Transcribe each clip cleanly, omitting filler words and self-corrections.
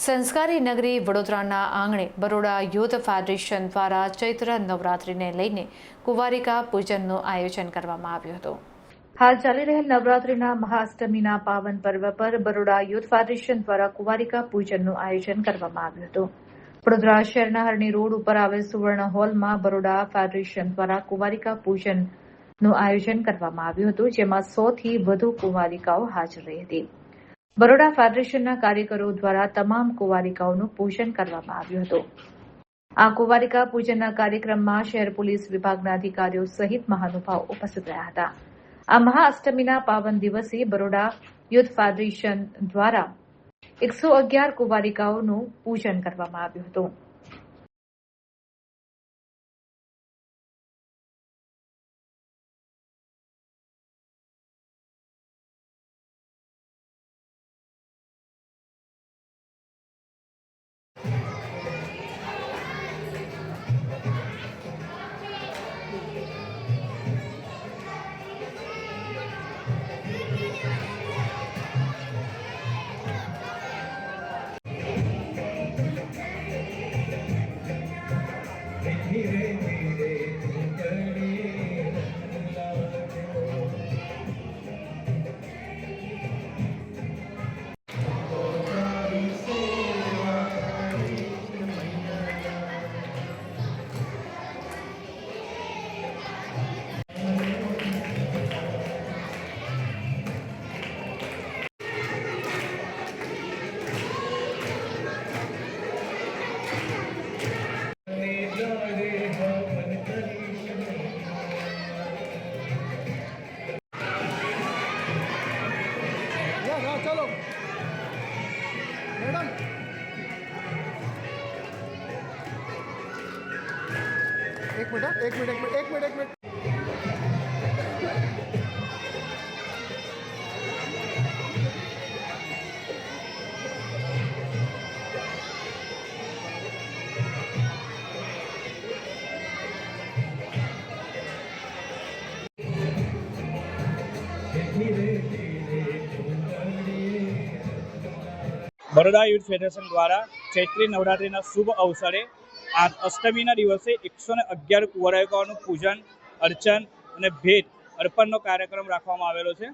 સંસ્કારી નગરી વડોદરાના આંગણે બરોડા યુથ ફેડરેશન દ્વારા ચૈત્ર નવરાત્રિને લઈને કુંવારિકા પૂજનનું આયોજન કરવામાં આવ્યું હતું। હાલ ચાલી રહેલ નવરાત્રિના મહાઅષ્ટમીના પાવન પર્વ પર બરોડા યુથ ફેડરેશન દ્વારા કુંવારિકા પૂજનનું આયોજન કરવામાં આવ્યું હતું। વડોદરા શહેરના હરણી રોડ ઉપર આવેલ સુવર્ણ હોલમાં બરોડા ફેડરેશન દ્વારા કુંવારિકા પૂજનનું આયોજન કરવામાં આવ્યું હતું, જેમાં 100થી વધુ કુંવારિકાઓ હાજર રહી હતી। બરોડા ફેડરેશનના કાર્યકરો દ્વારા તમામ કુંવારિકાઓનું પૂજન કરવામાં આવ્યું હતું। આ કુંવારિકા પૂજનના કાર્યક્રમમાં શહેર પોલીસ વિભાગના અધિકારીઓ સહિત મહાનુભાવો ઉપસ્થિત રહ્યા હતા। આ મહાઅષ્ટમીના પાવન દિવસે બરોડા યુથ ફેડરેશન દ્વારા 111 કુંવારિકાઓનું પૂજન કરવામાં આવ્યું હતું। चलो मैडम एक मिनट બરોડા યુથ ફેડરેશન દ્વારા ચૈત્રી નવરાત્રિના શુભ અવસરે આ અષ્ટમીના દિવસે 111 કુંવારિકાઓનું પૂજન, અર્ચન અને ભેટ અર્પણનો કાર્યક્રમ રાખવામાં આવેલો છે।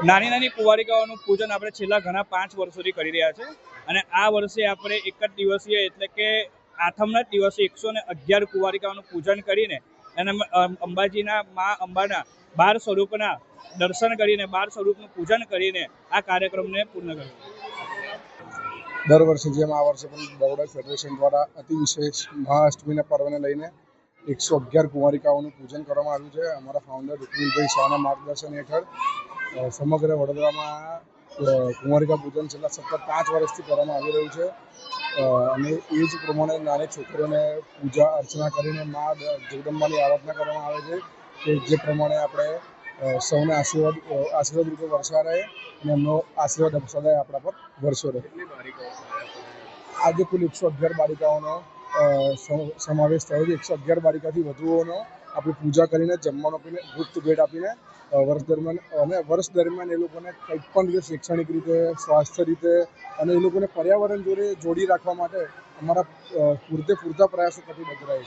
નાની નાની કુંવારિકાઓનું પૂજન આપણે છેલ્લા ઘણા 5 વર્ષોથી કરી રહ્યા છે અને આ વર્ષે આપણે એક જ દિવસીય એટલે કે આઠમના જ દિવસે 111 કુંવારિકાઓનું પૂજન કરીને અને અંબાજીના મા અંબાના 12 સ્વરૂપના દર્શન કરીને 12 સ્વરૂપનું પૂજન કરીને આ કાર્યક્રમને પૂર્ણ કર્યો। દર વર્ષે જેમ આ વર્ષે પણ બરોડા ફેડરેશન દ્વારા અતિ વિશેષ મહાઅષ્ટમીના પર્વને લઈને 111 કુંવારિકાઓનું પૂજન કરવામાં આવ્યું છે। અમારા ફાઉન્ડર રુકમિલભાઈ શાહના માર્ગદર્શન હેઠળ સમગ્ર વડોદરામાં કુંવારિકા પૂજન છેલ્લા સતત 5 વર્ષથી કરવામાં આવી રહ્યું છે અને એ જ પ્રમાણે નાની છોકરીઓને પૂજા અર્ચના કરીને મા જગદંબાની આરાધના કરવામાં આવે છે કે જે પ્રમાણે આપણે સૌને આશીર્વાદ રૂપે વર્ષા રહે અને એમનો આશીર્વાદ સદાય આપણા પર વર્ષો રહે। આજે કુલ 111 બાળિકાઓનો સમાવેશ થયો છે। 111 બાળિકાથી વધુઓનો આપણે પૂજા કરીને જમવાનો આપીને ગુપ્ત ભેટ આપીને વર્ષ દરમિયાન એ લોકોને કંઈક પણ રીતે શૈક્ષણિક રીતે, સ્વાસ્થ્ય રીતે અને એ લોકોને પર્યાવરણ જોડે જોડી રાખવા માટે અમારા પૂરતા પ્રયાસો કટિબદ્ધ રહે છે।